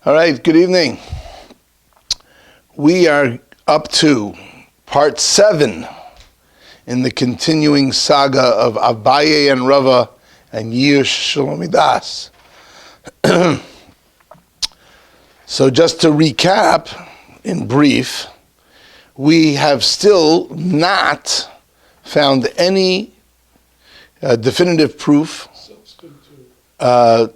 All right, good evening. We are up to part 7 in the continuing saga of Abaye and Rava and Yeush, Shelo, Mida'as. So just to recap in brief, we have still not found any definitive proof of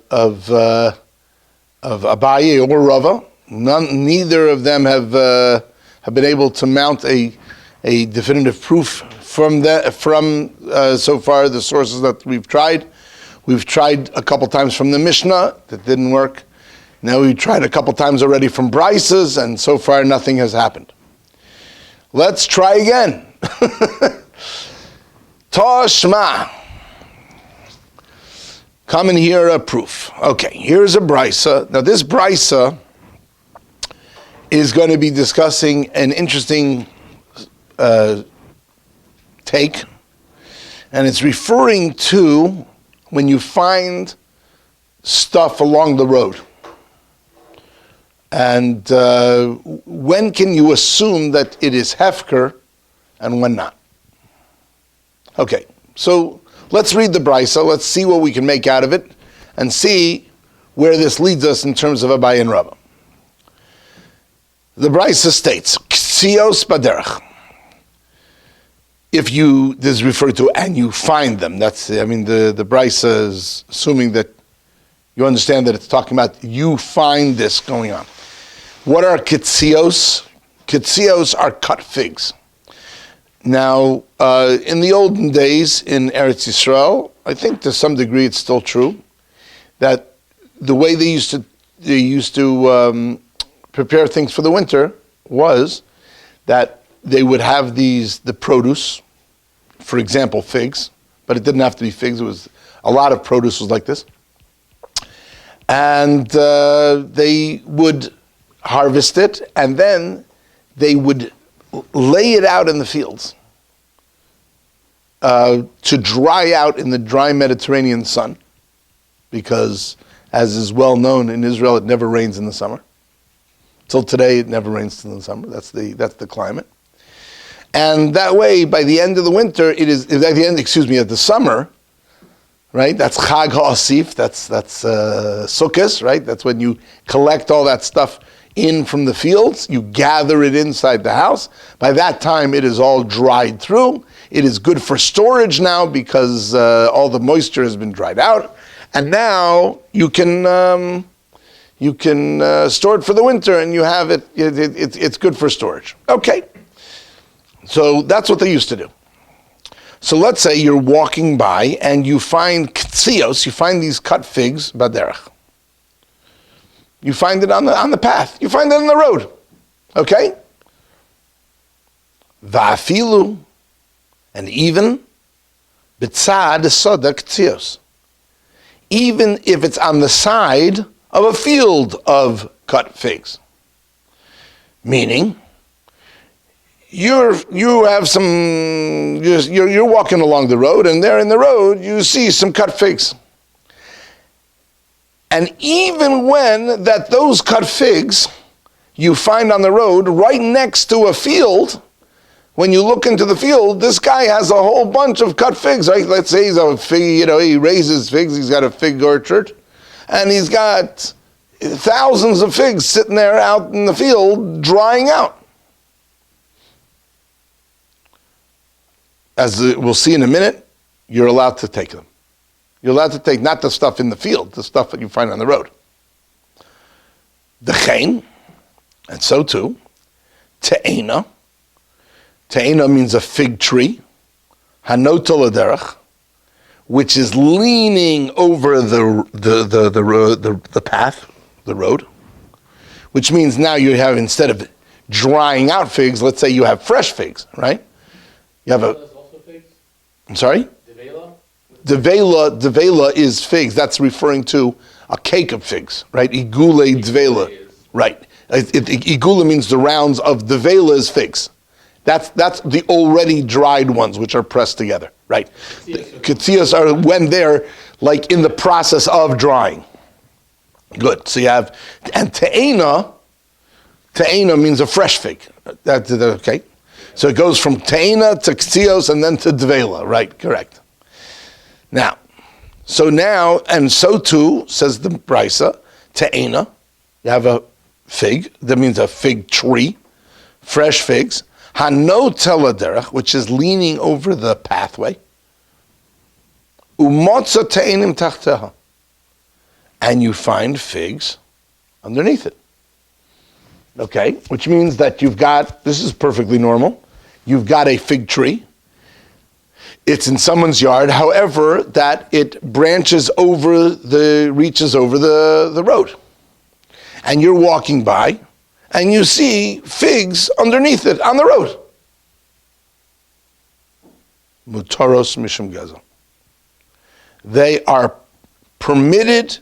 Abaye or Rava. Neither of them have been able to mount a definitive proof from so far the sources that we've tried. We've tried a couple times from the Mishnah, that didn't work. Now we've tried a couple times already from Brises, and so far nothing has happened. Let's try again. Tashma. Come and hear a proof. Okay, here's a brisa. Now this brisa is going to be discussing an interesting take, and it's referring to when you find stuff along the road. And when can you assume that it is hefker and when not? Okay, so let's read the brisa. Let's see what we can make out of it and see where this leads us in terms of Abaye and Rava. The brisa states, Ksios baderech. If you, this is referred to, and you find them. The brisa is assuming that you understand that it's talking about you find this going on. What are kitsios? Kitsios are cut figs. Now, in the olden days in Eretz Yisrael, I think to some degree it's still true, that the way they used to prepare things for the winter was that they would have the produce, for example, figs, but it didn't have to be figs. It was a lot of produce was like this, and they would harvest it, and then they would lay it out in the fields to dry out in the dry Mediterranean sun, because, as is well known in Israel, it never rains in the summer. Till today, it never rains in the summer. That's the climate. And that way, by the end of the winter, at the summer, right? That's Chag HaAsif, that's Sukkot, right? That's when you collect all that stuff in from the fields, you gather it inside the house. By that time, it is all dried through. It is good for storage now because all the moisture has been dried out. And now you can store it for the winter, and you have it. It's good for storage. Okay, so that's what they used to do. So let's say you're walking by and you find ksios, you find these cut figs, baderech. You find it on the path. You find it on the road. Okay? Va'afilu, and even b'tzad soda ksios. Even if it's on the side of a field of cut figs. Meaning, you're walking along the road, and there in the road you see some cut figs. And even when those cut figs you find on the road right next to a field, when you look into the field, this guy has a whole bunch of cut figs, right? Let's say he's a fig, he raises figs, he's got a fig orchard, and he's got thousands of figs sitting there out in the field drying out. As we'll see in a minute, you're allowed to take them. You're allowed to take not the stuff in the field, the stuff that you find on the road. The chen, and so too, te'ena. Te'ena means a fig tree. Hanotol aderech, which is leaning over the path, the road. Which means now you have, instead of drying out figs, let's say you have fresh figs, right? You have also figs? I'm sorry? Devela is figs. That's referring to a cake of figs, right? Igule devela, right? Igule means the rounds of devela is figs. That's the already dried ones, which are pressed together, right? Katsias are when they're like in the process of drying. Good. So you have, and te'ena means a fresh fig. That's okay. So it goes from te'ena to ktzios and then to dvela. Right, correct. Now, and so too, says the Brisa, te'ena, you have a fig, that means a fig tree, fresh figs, hano teladerech, which is leaning over the pathway, umotza te'enim tachteha, and you find figs underneath it. Okay, which means that you've got, this is perfectly normal, you've got a fig tree, it's in someone's yard, however, that it reaches over the road. And you're walking by, and you see figs underneath it on the road. Mutaros mishum gezel. They are permitted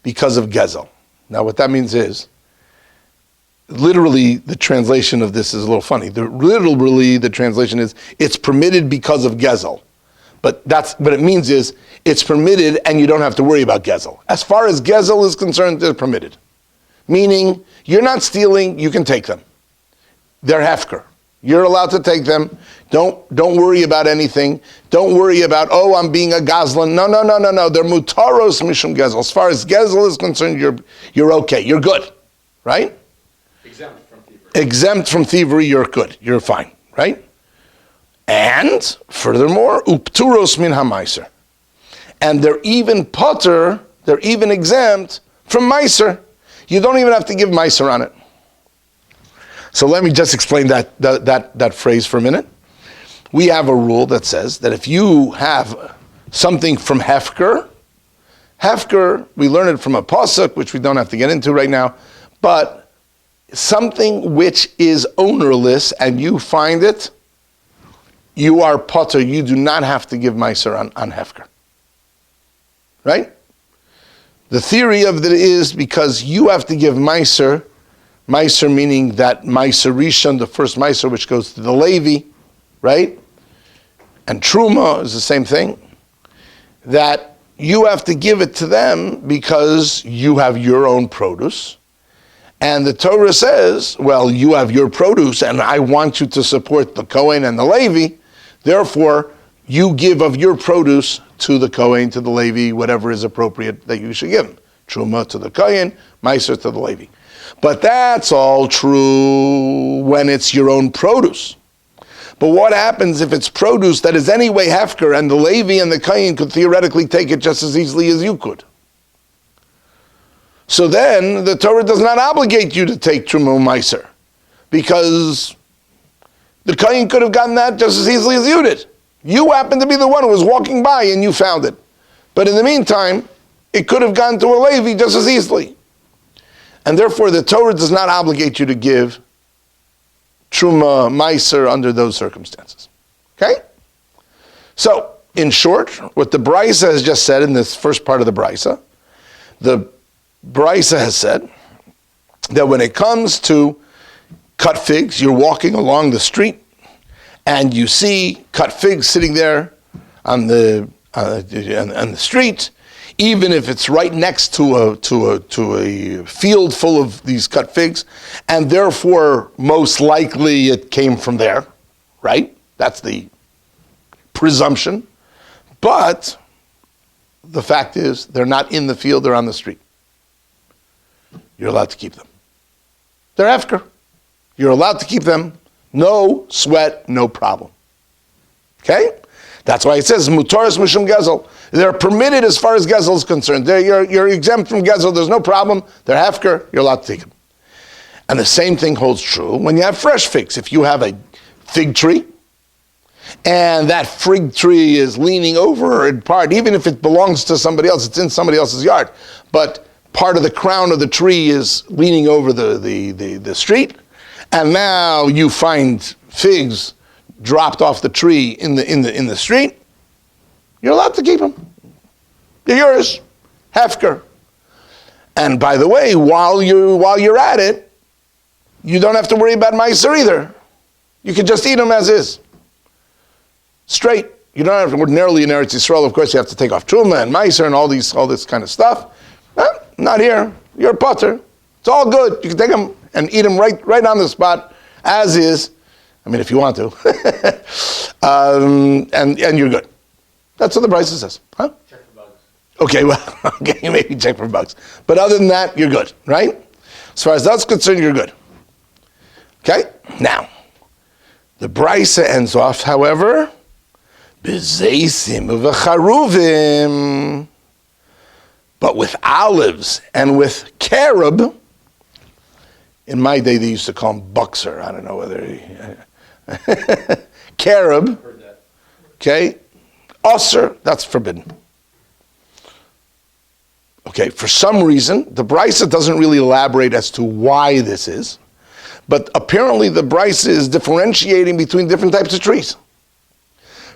because of gezel. Now what that means is, literally the translation of this is a little funny. Literally the translation is, it's permitted because of gezel. But that's what it means is, it's permitted and you don't have to worry about gezel. As far as gezel is concerned, they're permitted. Meaning, you're not stealing, you can take them. They're hefker. You're allowed to take them. Don't worry about anything. Don't worry about, I'm being a gazlan. No. They're mutaros mishum gezel. As far as gezel is concerned, you're okay. You're good. Right? Exempt from thievery, you're good. You're fine. Right? And, furthermore, upturos min hamaiser. And they're even potter, they're even exempt from meiser. You don't even have to give meiser on it. So let me just explain that phrase for a minute. We have a rule that says that if you have something from hefker, we learn it from a pasuk, which we don't have to get into right now, but something which is ownerless and you find it, you are potter, you do not have to give meiser on hefker. Right? The theory of it is because you have to give meiser meaning that meiser rishon, the first meiser which goes to the Levi, right? And truma is the same thing. That you have to give it to them because you have your own produce. And the Torah says, well, you have your produce and I want you to support the Kohen and the Levi. Therefore, you give of your produce to the Kohen, to the Levi, whatever is appropriate that you should give him. Truma to the Kohen, Meiser to the Levi. But that's all true when it's your own produce. But what happens if it's produce that is anyway hefker and the Levi and the Kohen could theoretically take it just as easily as you could? So then the Torah does not obligate you to take Truma Meiser because the Kohen could have gotten that just as easily as you did. You happened to be the one who was walking by and you found it. But in the meantime, it could have gone to a Levi just as easily. And therefore, the Torah does not obligate you to give Truma Meiser under those circumstances. Okay? So, in short, what the Brisa has just said in this first part of the Brisa has said that when it comes to cut figs, you're walking along the street, and you see cut figs sitting there on the street, even if it's right next to a field full of these cut figs, and therefore most likely it came from there, right? That's the presumption. But the fact is, they're not in the field, they're on the street. You're allowed to keep them. They're hefker. You're allowed to keep them. No sweat, no problem. Okay? That's why it says, Mutaris Mishum Gezel. They're permitted as far as Gezel is concerned. You're exempt from Gezel, there's no problem. They're hefker, you're allowed to take them. And the same thing holds true when you have fresh figs. If you have a fig tree, and that fig tree is leaning over in part, even if it belongs to somebody else, it's in somebody else's yard, but part of the crown of the tree is leaning over the street, and now you find figs dropped off the tree in the street, you're allowed to keep them. They're yours, hefker. And by the way, while you're at it, you don't have to worry about meiser either. You can just eat them as is, straight. You don't have to. Ordinarily in Eretz Yisrael, of course, you have to take off truma and meiser and all this kind of stuff. not here. You're potter. It's all good. You can take them and eat them right on the spot, as is. I mean, if you want to. And you're good. That's what the Brisa says. Huh? Check for bugs. Okay, well, okay, you maybe check for bugs. But other than that, you're good, right? As far as that's concerned, you're good. Okay? Now, the Brisa ends off, however, b'zeisim v'charuvim, but with olives and with carob. In my day, they used to call him buxer. I don't know whether carob. Heard that. Okay, osir, that's forbidden. Okay, for some reason, the Brisa doesn't really elaborate as to why this is, but apparently the Brisa is differentiating between different types of trees.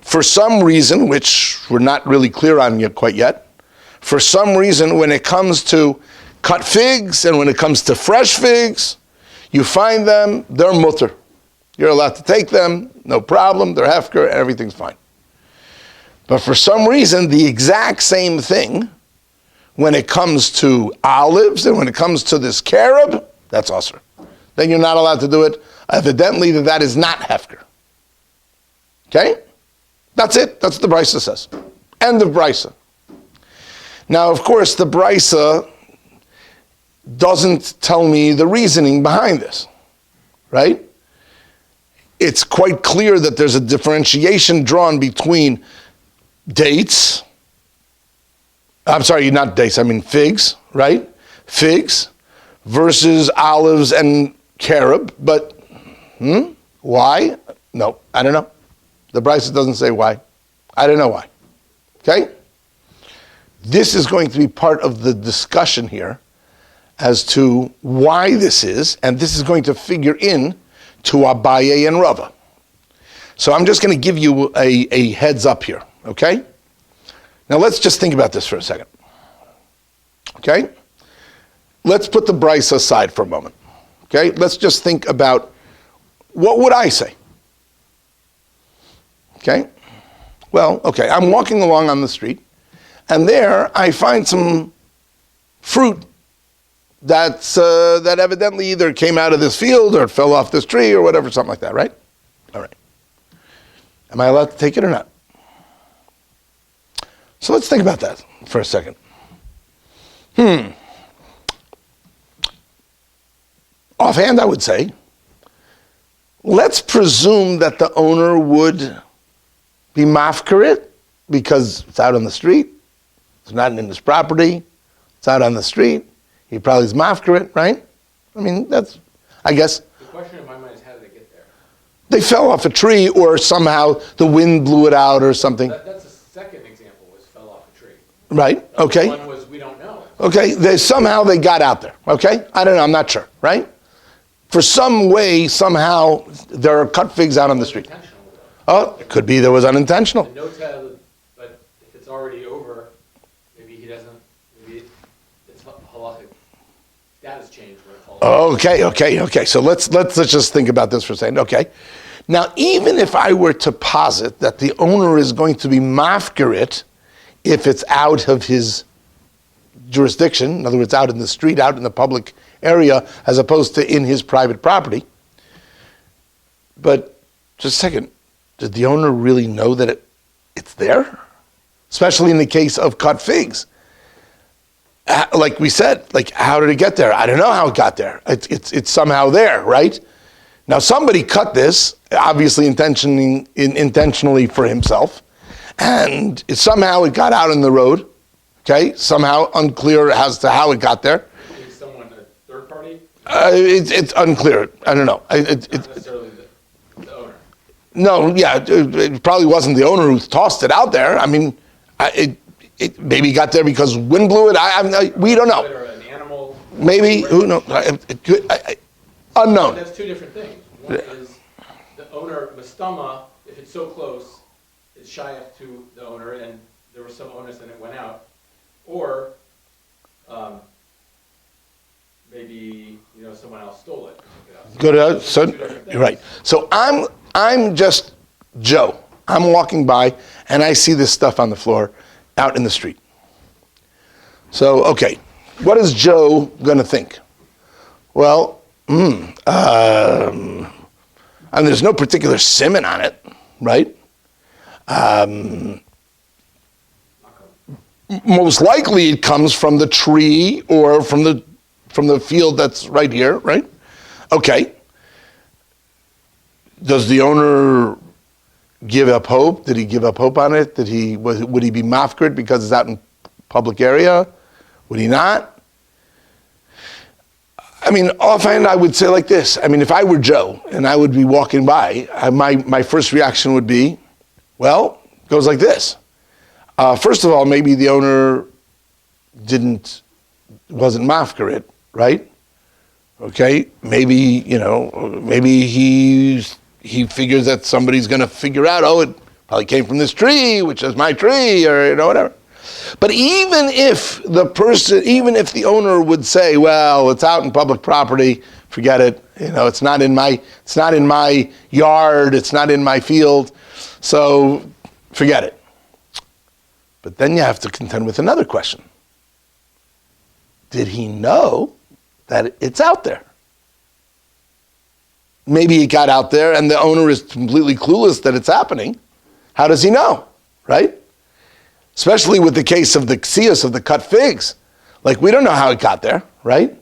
For some reason, which we're not really clear on yet, quite yet, for some reason, when it comes to cut figs and when it comes to fresh figs, you find them, they're mutter. You're allowed to take them, no problem, they're hefker, everything's fine. But for some reason, the exact same thing, when it comes to olives and when it comes to this carob, that's osir. Then you're not allowed to do it. Evidently, that is not hefker. Okay? That's it. That's what the Brisa says. End of Brisa. Now, of course, the Brisa doesn't tell me the reasoning behind this, right? It's quite clear that there's a differentiation drawn between dates. I'm sorry, not dates, I mean figs, right? Figs versus olives and carob, but why? No, I don't know. The Brisa doesn't say why. I don't know why. Okay? This is going to be part of the discussion here as to why this is, and this is going to figure in to Abaye and Rava. So I'm just going to give you a heads up here, okay? Now let's just think about this for a second. Okay? Let's put the Brisa aside for a moment. Okay? Let's just think about what would I say? Okay? Well, okay, I'm walking along on the street, and there I find some fruit that evidently either came out of this field or it fell off this tree or whatever, something like that, right? All right. Am I allowed to take it or not? So let's think about that for a second. Offhand, I would say, let's presume that the owner would be mafkarit because it's out on the street. It's not in his property. It's out on the street. He probably is mafkarit, right? I mean, that's, I guess. The question in my mind is, how did they get there? They fell off a tree or somehow the wind blew it out or something. That's the second example, was fell off a tree. Right, okay. One was, we don't know. Okay, somehow they got out there, okay? I don't know, I'm not sure, right? For some way, somehow, there are cut figs out on the street. Oh, it could be there was unintentional. The notes have, but if it's already over, maybe he doesn't, maybe it's halachic status change. Okay. So let's just think about this for a second. Okay. Now, even if I were to posit that the owner is going to be mafkarit if it's out of his jurisdiction, in other words, out in the street, out in the public area, as opposed to in his private property. But just a second, did the owner really know that it's there? Especially in the case of cut figs. Like we said, like how did it get there? I don't know how it got there. It's somehow there, right? Now somebody cut this, obviously intentionally for himself, and somehow it got out in the road. Okay, somehow unclear as to how it got there. Is someone a third party? It's unclear. I don't know. Not necessarily the owner. No, yeah, it probably wasn't the owner who tossed it out there. I mean, it maybe got there because wind blew it. We don't know. Or an animal. Maybe, who knows? Unknown. That's two different things. One is the owner, Mastama, if it's so close, is shayach to the owner, and there was some onus and it went out. Or maybe someone else stole it. Good. So you're right. So I'm just Joe. I'm walking by and I see this stuff on the floor out in the street. So okay, what is Joe going to think? Well, and there's no particular siman on it, right? Most likely it comes from the tree or from the field that's right here, right? Okay. Does the owner give up hope? Did he give up hope on it? Would he be mafkid because it's out in public area? Would he not? I mean, offhand, I would say like this. I mean, if I were Joe and I would be walking by, my first reaction would be, well, it goes like this. First of all, maybe the owner wasn't mafkid it, right? Okay, maybe he figures that somebody's going to figure out, it probably came from this tree, which is my tree, or whatever. But even if the owner would say, well, it's out in public property, forget it. It's not in my yard, it's not in my field, so forget it. But then you have to contend with another question. Did he know that it's out there? Maybe he got out there and the owner is completely clueless that it's happening. How does he know, right? Especially with the case of the ksios of the cut figs. Like, we don't know how it got there, right?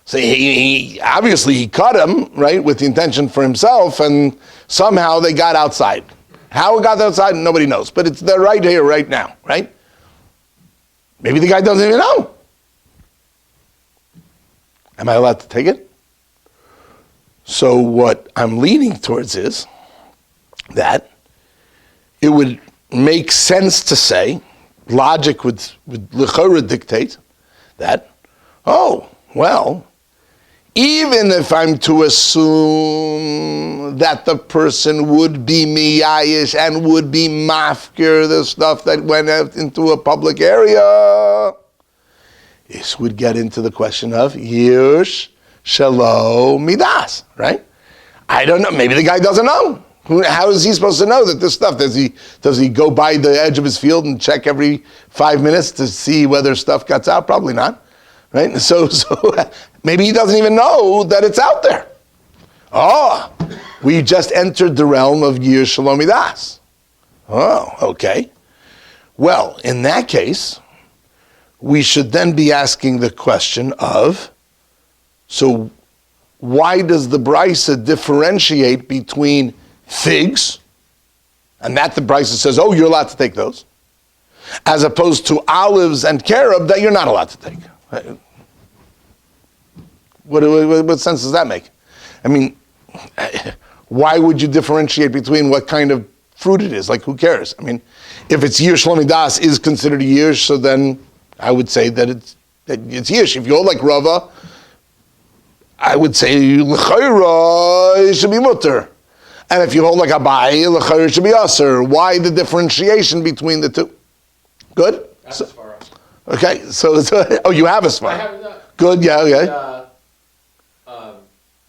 So he obviously he cut them, right, with the intention for himself, and somehow they got outside. How it got outside, nobody knows. But they're right here, right now, right? Maybe the guy doesn't even know. Am I allowed to take it? So what I'm leaning towards is that it would make sense to say, logic would l'chora dictate that, even if I'm to assume that the person would be miyayish and would be mafkir, the stuff that went out into a public area, this would get into the question of Yeush, Shelo, Mida'as, right? I don't know. Maybe the guy doesn't know. How is he supposed to know that this stuff? Does he go by the edge of his field and check every 5 minutes to see whether stuff gets out? Probably not, right? So maybe he doesn't even know that it's out there. We just entered the realm of Yeush, Shelo, Mida'as. Okay. Well, in that case, we should then be asking the question of, so why does the Brisa differentiate between figs, and that the Brisa says, you're allowed to take those, as opposed to olives and carob that you're not allowed to take? What sense does that make? I mean, why would you differentiate between what kind of fruit it is? Like, who cares? I mean, if it's Yeush, Shelo, Mida'as is considered a Yeush, so then I would say that it's Yeush. If you hold like Rava, I would say l'chayra it should be mutter, and if you hold like Abaye, l'chayra it should be aser. Why the differentiation between the two? Good. That's far. Okay, so you have a svara. I have Good. Yeah. Okay.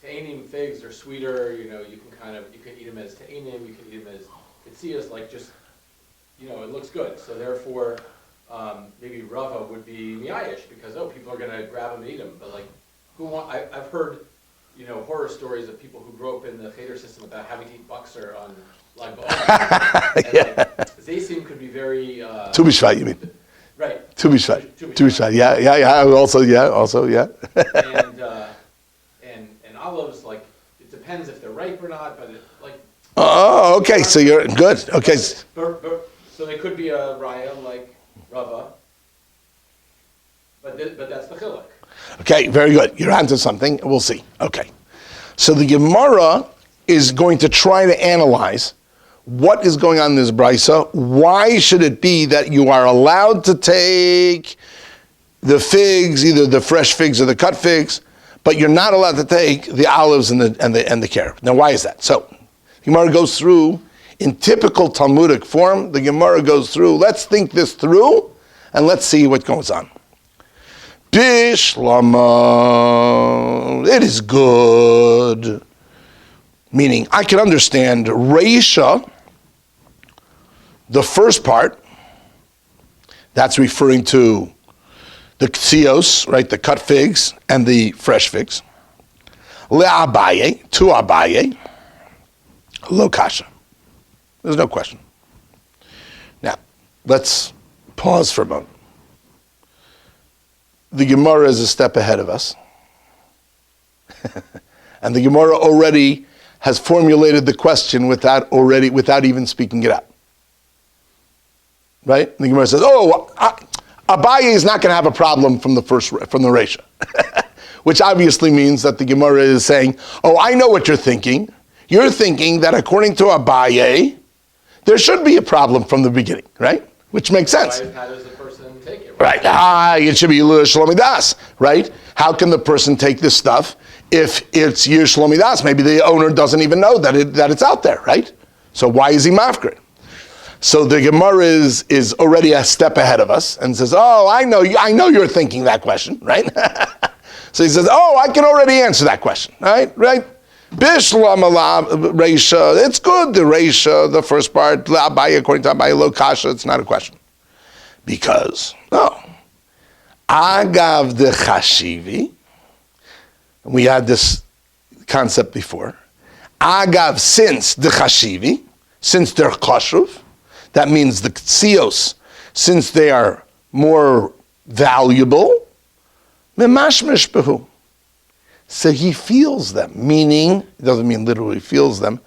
Ta'anim figs are sweeter. You can eat them as ta'anim. You can eat them as ketzias. Like just, it looks good. So therefore, maybe Rava would be miyayish because people are gonna grab them and eat them. But like, I've heard, horror stories of people who grew up in the cheder system about having to eat bakser on Lag BaOmer. Yeah. Zaysim could be very. Tu b'shvat, you mean? Right. Tu b'shvat. Yeah. Also, yeah. And olives, like, it depends if they're ripe or not, but okay. So you're good. Okay. So they could be a raya like Rava, but that's the chiluk. Okay, very good. You're onto something. We'll see. Okay. So the Gemara is going to try to analyze what is going on in this brisa. Why should it be that you are allowed to take the figs, either the fresh figs or the cut figs, but you're not allowed to take the olives and the carob? Now, why is that? So, the Gemara goes through, in typical Talmudic form, the Gemara goes through, let's think this through, and let's see what goes on. Bishlama, it is good. Meaning, I can understand Reisha, the first part, that's referring to the ksios, right, the cut figs, and the fresh figs. Abaye, to Abaye, lo kasha. There's no question. Now, let's pause for a moment. The Gemara is a step ahead of us. And the Gemara already has formulated the question without even speaking it out. Right? The Gemara says, Abaye is not going to have a problem from the Reisha. Which obviously means that the Gemara is saying, I know what you're thinking. You're thinking that according to Abaye, there should be a problem from the beginning, right? Which makes sense. How does the person take it? Right. It should be Shelo Mida'as, right? How can the person take this stuff if it's Shelo Mida'as? Maybe the owner doesn't even know that it's out there, right? So why is he mafkir? So the Gemara is already a step ahead of us and says, I know you're thinking that question, right? So he says, I can already answer that question, right? Bishlam Reisha, it's good, the Reisha, the first part, Abaye, according to Abaye, lo kasha, it's not a question. Because, Agav de Chashivi, we had this concept before, Agav, since the Chashivi, since they're Chashuv, that means the Ksios, since they are more valuable, Memashmesh behu. So he feels them, meaning, it doesn't mean literally feels them.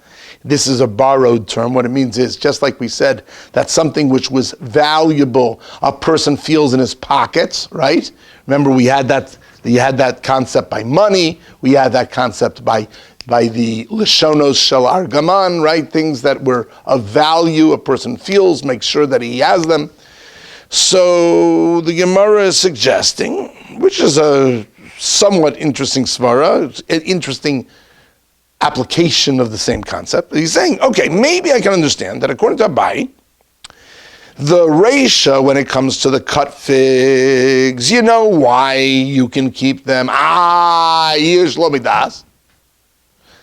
This is a borrowed term. What it means is, just like we said, that something which was valuable, a person feels in his pockets, right? Remember, you had that concept by money, we had that concept by the Lishonos Shel Argaman, right? Things that were of value, a person feels, makes sure that he has them. So the Gemara is suggesting, which is a somewhat interesting svara, an interesting application of the same concept. He's saying, maybe I can understand that according to Abaye, the Reisha, when it comes to the cut figs, you know why you can keep them. Yeush lo Mida'as.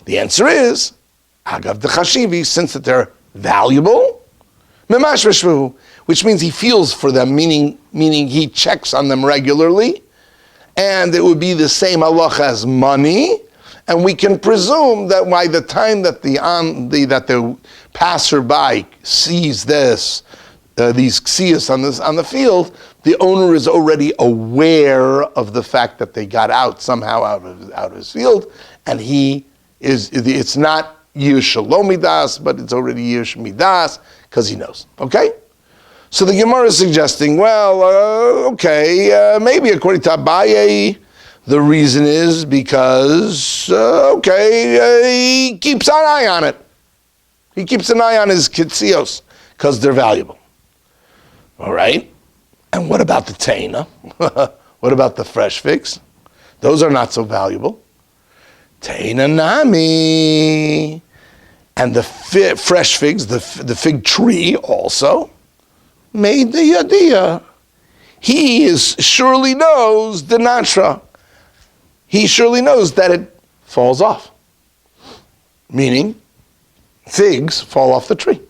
The answer is, Agav de Chashivi, since that they're valuable, Memash v'shvu, which means he feels for them, meaning he checks on them regularly, and it would be the same halacha as money, and we can presume that by the time that the passerby sees these ksias on the field, the owner is already aware of the fact that they got out somehow out of his field, and it's not Yeush lo Mida'as, but it's already Yeush Mida'as, because he knows. Okay? So the Gemara is suggesting, maybe according to Abaye, the reason is because, he keeps an eye on it. He keeps an eye on his kitzios, because they're valuable. All right? And what about the teina? What about the fresh figs? Those are not so valuable. Teina nami. And the fresh figs, the fig tree also, made the yadiyah. He surely knows the natra. He surely knows that it falls off. Meaning, figs fall off the tree.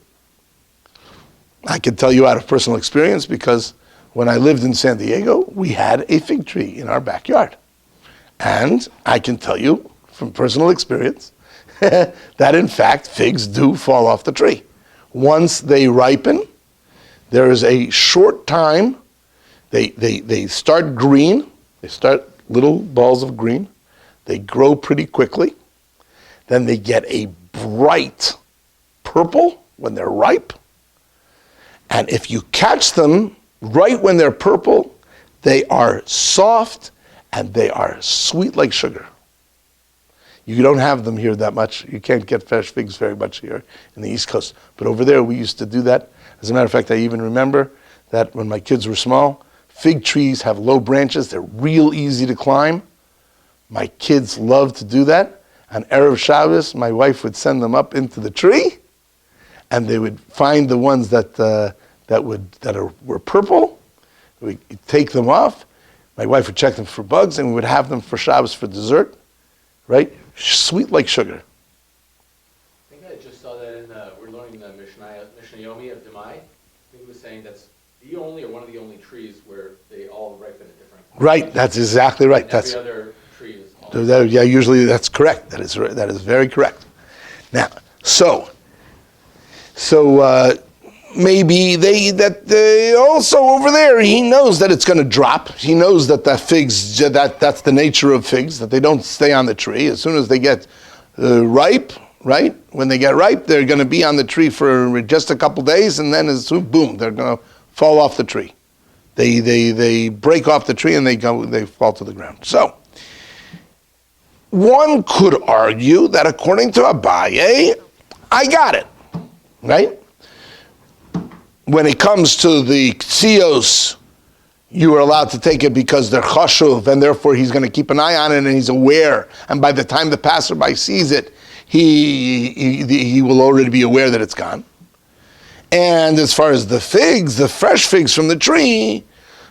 I can tell you out of personal experience because when I lived in San Diego, we had a fig tree in our backyard. And I can tell you from personal experience that in fact figs do fall off the tree. Once they ripen, there is a short time, they start green, they start little balls of green, they grow pretty quickly, then they get a bright purple when they're ripe, and if you catch them right when they're purple, they are soft and they are sweet like sugar. You don't have them here that much. You can't get fresh figs very much here in the East Coast. But over there, we used to do that. As a matter of fact, I even remember that when my kids were small, fig trees have low branches. They're real easy to climb. My kids loved to do that. On Erev Shabbos, my wife would send them up into the tree, and they would find the ones that were purple. We'd take them off. My wife would check them for bugs, and we would have them for Shabbos for dessert, right? Sweet like sugar. I think I just saw that we're learning the Mishnah Yomi of Demai. I think it was saying that's the only or one of the only trees where they all ripen at different Right, that's exactly right. Every other tree is also. Yeah, usually that's correct. That is very correct. Now, so maybe they also over there, he knows that it's going to drop. He knows that the figs, that's the nature of figs, that they don't stay on the tree. As soon as they get ripe, right? When they get ripe, they're going to be on the tree for just a couple days, and then as soon, boom, they're going to fall off the tree. They break off the tree and they fall to the ground. So one could argue that according to Abaye, I got it, right? When it comes to the ktzios, you are allowed to take it because they're chashuv, and therefore he's going to keep an eye on it, and he's aware. And by the time the passerby sees it, he will already be aware that it's gone. And as far as the figs, the fresh figs from the tree,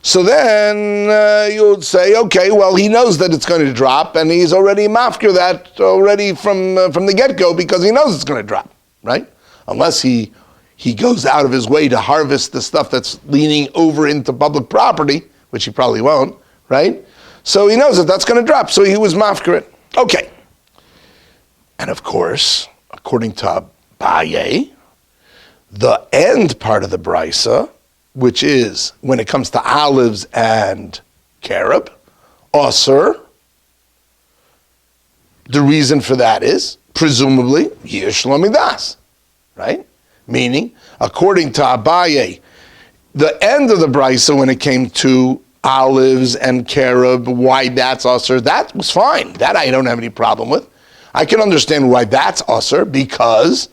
so then you would say, okay, well, he knows that it's going to drop, and he's already mafkir that already from the get-go because he knows it's going to drop, right? Unless he goes out of his way to harvest the stuff that's leaning over into public property, which he probably won't, right? So he knows that that's going to drop, so he was mafkir it. Okay. And of course, according to Abaye, the end part of the brisa, which is when it comes to olives and carob, osir, the reason for that is, presumably, Yeush Mida'as, right? Meaning, according to Abaye, the end of the brisa when it came to olives and carob, why that's osir, that was fine. That I don't have any problem with. I can understand why that's osir, because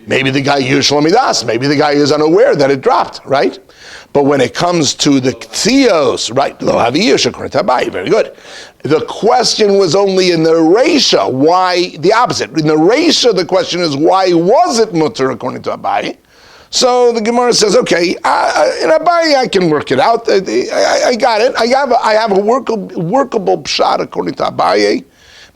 maybe the guy Yeush Mida'as, maybe the guy is unaware that it dropped, right? But when it comes to the ktzios, right? Lo havi Yeush according to Abaye, very good. The question was only in the reisha, why the opposite. In the reisha, the question is why was it mutter according to Abaye? So the Gemara says, okay, in Abaye I can work it out. I got it. I have a workable pshat according to Abaye,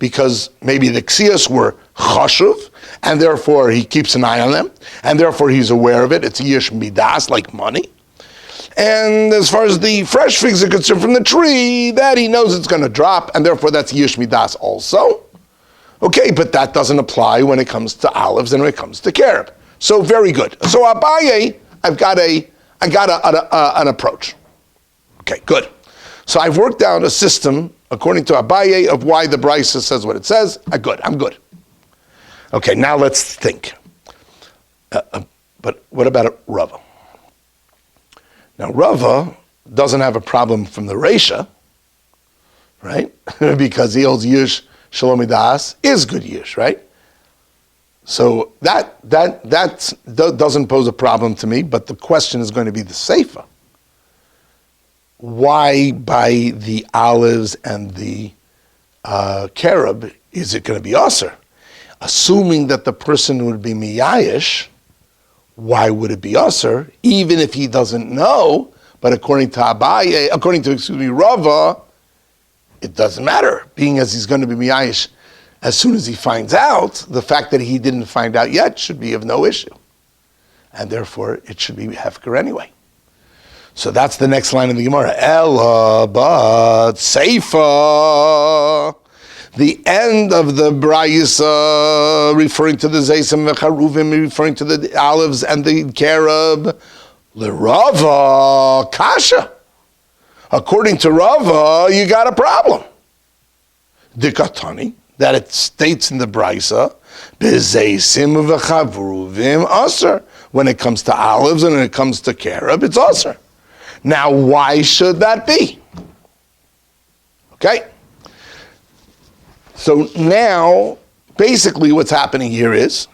because maybe the ktzios were chashuv, and therefore he keeps an eye on them, and therefore he's aware of it. It's Yeush Mida'as, like money. And as far as the fresh figs are concerned from the tree, that he knows it's going to drop, and therefore that's Yeush Mida'as also. Okay, but that doesn't apply when it comes to olives and when it comes to carob. So very good. So Abaye, I got an approach. Okay, good. So I've worked out a system according to Abaye of why the brisa says what it says. I'm good. Okay, now let's think. But what about Rava? Now Rava doesn't have a problem from the reisha, right? Because he holds Yeush Shelo Mida'as is good Yeush, right? So that doesn't pose a problem to me, but the question is going to be the seifa. Why by the olives and the carob is it going to be osir? Assuming that the person would be miyayish, why would it be osir? Even if he doesn't know, but according to Rava, it doesn't matter. Being as he's going to be miyayish as soon as he finds out, the fact that he didn't find out yet should be of no issue. And therefore, it should be hefker anyway. So that's the next line of the Gemara. Ella, but seifa. The end of the brayisa, referring to the zaysim v'charuvim, referring to the olives and the carob, l'Rava kasha. According to Rava, you got a problem. Dikatani, that it states in the brayisa, b'zaysim v'charuvim asr. When it comes to olives and when it comes to carob, it's asr. Now, why should that be? Okay. So now, basically what's happening here is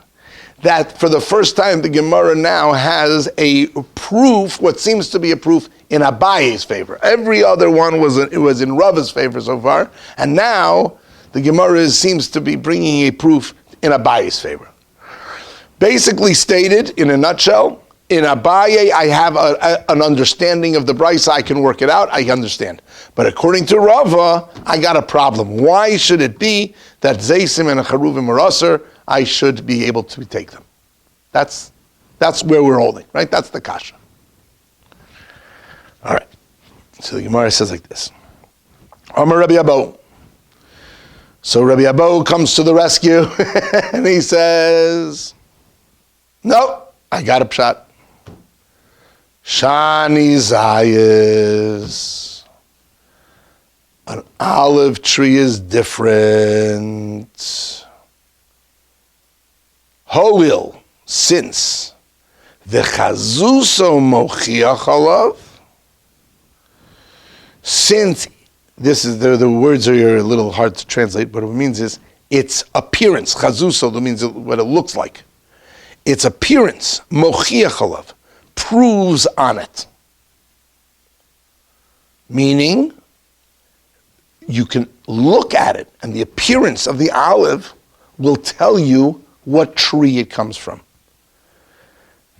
that for the first time, the Gemara now has a proof, what seems to be a proof in Abaye's favor. Every other one was in Rava's favor so far, and now the Gemara seems to be bringing a proof in Abaye's favor. Basically stated, in a nutshell, in Abaye, I have an understanding of the brisa. I can work it out. I understand. But according to Rava, I got a problem. Why should it be that Zaysim and Charuvim are Asr, I should be able to take them? That's where we're holding, right? That's the kasha. All right. So the Gemara says like this. Amar Rabbi Abaye. So Rabbi Abaye comes to the rescue and he says, no, I got a pshat. Shani Zayis. An olive tree is different. Hoil, since the Chevrusah mochiach alav, since this is the words are a little hard to translate, but what it means is its appearance. Chevrusah means what it looks like. Its appearance, mochiach alav, proves on it. Meaning, you can look at it, and the appearance of the olive will tell you what tree it comes from.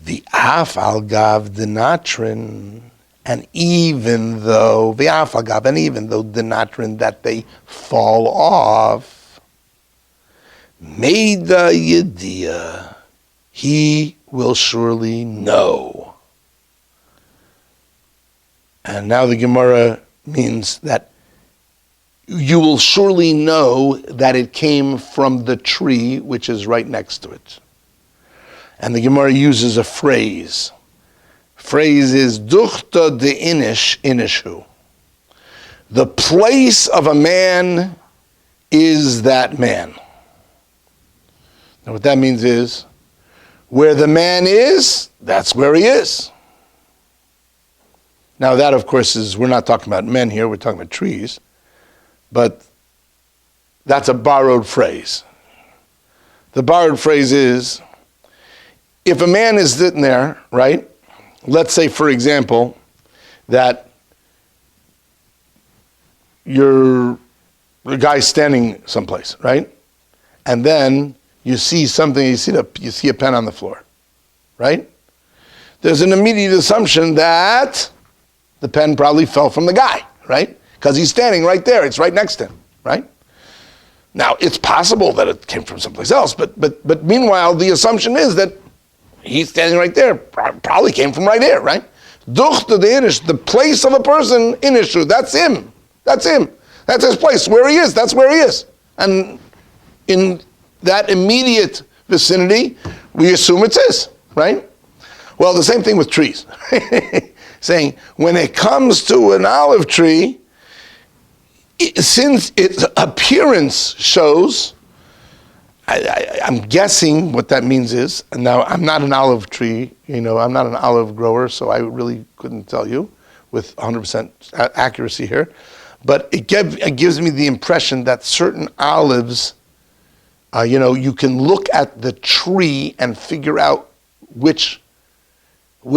The af al gav denatrin, and even though the af al gav, and even though denatrin that they fall off, meida yedia, he will surely know. And now the Gemara means that you will surely know that it came from the tree which is right next to it. And the Gemara uses a phrase. Phrase is duchta de inish inishu. The place of a man is that man. Now what that means is, where the man is, that's where he is. Now that, of course, is, we're not talking about men here, we're talking about trees. But that's a borrowed phrase. The borrowed phrase is, if a man is sitting there, right? Let's say, for example, that you're a guy standing someplace, right? And then you see something, you see a pen on the floor, right? There's an immediate assumption that the pen probably fell from the guy, right? Because he's standing right there, it's right next to him, right? Now, it's possible that it came from someplace else, but meanwhile, the assumption is that he's standing right there, probably came from right here, right? Duchta de inish, the place of a person, inishu, that's him. That's him. That's his place. Where he is, that's where he is. And in that immediate vicinity, we assume it's his, right? Well, the same thing with trees. Saying, when it comes to an olive tree, since its appearance shows, I'm guessing what that means is, and now I'm not an olive tree, I'm not an olive grower, so I really couldn't tell you with 100% accuracy here, but it gives me the impression that certain olives, you can look at the tree and figure out which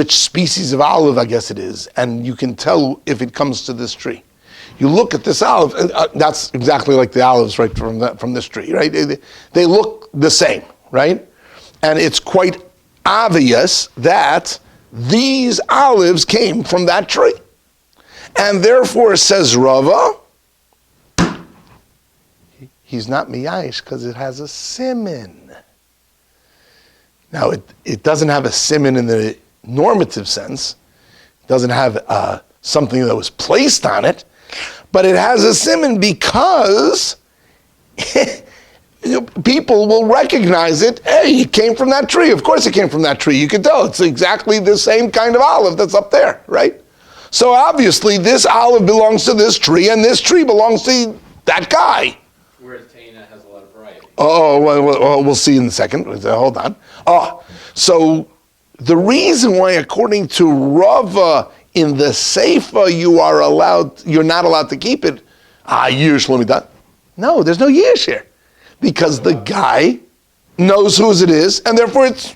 species of olive, I guess it is, and you can tell if it comes to this tree. You look at this olive, that's exactly like the olives right from this tree, right? They look the same, right? And it's quite obvious that these olives came from that tree. And therefore, says Rava, he's not miyayish because it has a siman. Now, it doesn't have a siman in the normative sense. It doesn't have something that was placed on it. But it has a siman because people will recognize it. Hey, it came from that tree. Of course it came from that tree. You can tell it's exactly the same kind of olive that's up there, right? So obviously this olive belongs to this tree and this tree belongs to that guy. Whereas Taina has a lot of variety. Oh, well, we'll see in a second. Hold on. So the reason why, according to Rava, in the Seifa, you're not allowed to keep it. Yeush, let me done. No, there's no Yeush here. Because the guy knows whose it is, and therefore this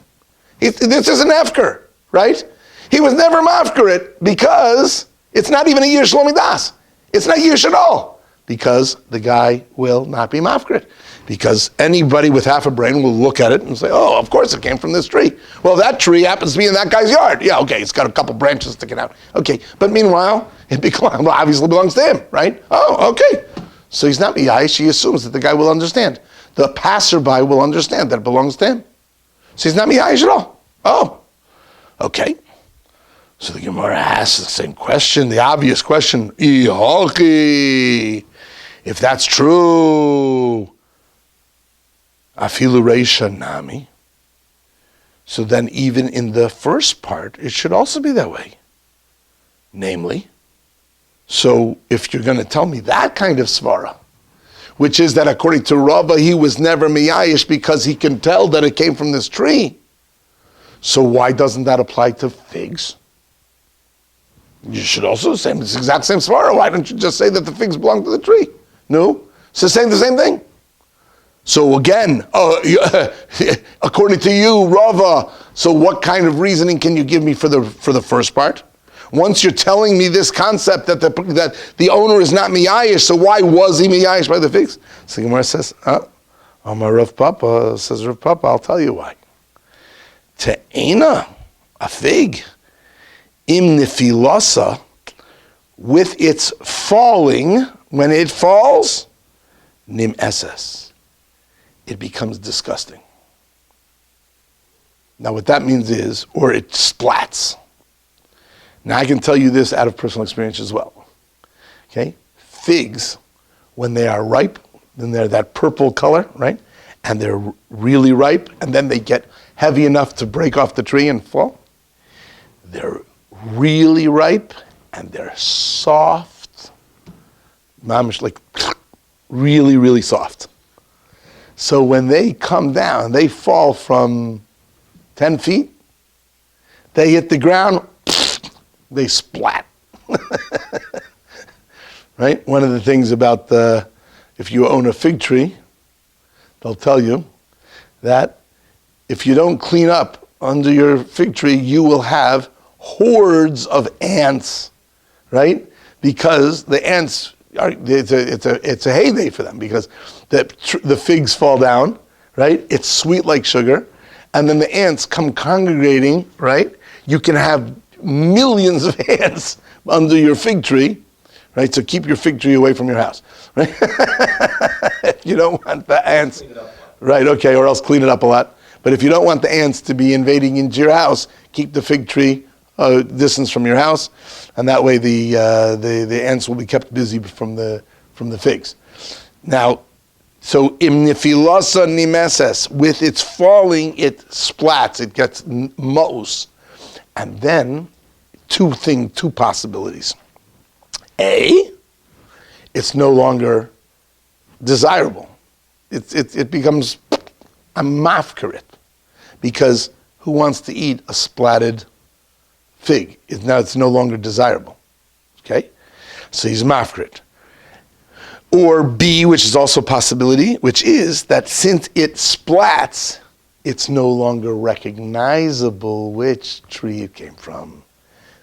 is an Efker, right? He was never mafker it because it's not even a Yeush Mida'as. It's not Yeush at all. Because the guy will not be mafker it. Because anybody with half a brain will look at it and say, oh, of course it came from this tree. Well, that tree happens to be in that guy's yard. Yeah, okay, it's got a couple branches sticking out. Okay, but meanwhile, it obviously belongs to him, right? Oh, okay. So he's not miyayish, he assumes that the guy will understand. The passerby will understand that it belongs to him. So he's not miyayish at all. Oh, okay. So the Gemara asks the same question, the obvious question, if that's true, afilu reisha nami, so then even in the first part, it should also be that way. Namely, so if you're going to tell me that kind of svara, which is that according to Rava, he was never miyayish because he can tell that it came from this tree, so why doesn't that apply to figs? You should also say it's the exact same svara. Why don't you just say that the figs belong to the tree? No, so saying the same thing. So again, according to you, Rava, so what kind of reasoning can you give me for the first part? Once you're telling me this concept that the owner is not miyayish, so why was he miyayish by the figs? So the Gemara says, Amar Rav Papa, says Rav Papa, I'll tell you why. Te'ena, a fig, im nefilasa, with its falling, when it falls, nim eses, it becomes disgusting. Now what that means is, or it splats. Now I can tell you this out of personal experience as well. Okay? Figs, when they are ripe, then they're that purple color, right? And they're really ripe, and then they get heavy enough to break off the tree and fall. They're really ripe, and they're soft. Mamish, like really, really soft. So when they come down, they fall from 10 feet, they hit the ground, they splat. Right? One of the things about if you own a fig tree, they'll tell you that if you don't clean up under your fig tree, you will have hordes of ants, right? Because the ants it's a heyday for them because the figs fall down, right? It's sweet like sugar, and then the ants come congregating, right? You can have millions of ants under your fig tree, right? So keep your fig tree away from your house, right? You don't want the ants, right? Okay, or else clean it up a lot. But if you don't want the ants to be invading into your house, keep the fig tree distance from your house, and that way the ants will be kept busy from the figs. Now, so imnifilasa nimeses, with its falling, it splats, it gets mos, and then two possibilities. A, it's no longer desirable. It becomes a mafkarit, because who wants to eat a splatted fig? Now it's no longer desirable. Okay? So he's mafkarit. Or B, which is also a possibility, which is that since it splats, it's no longer recognizable which tree it came from.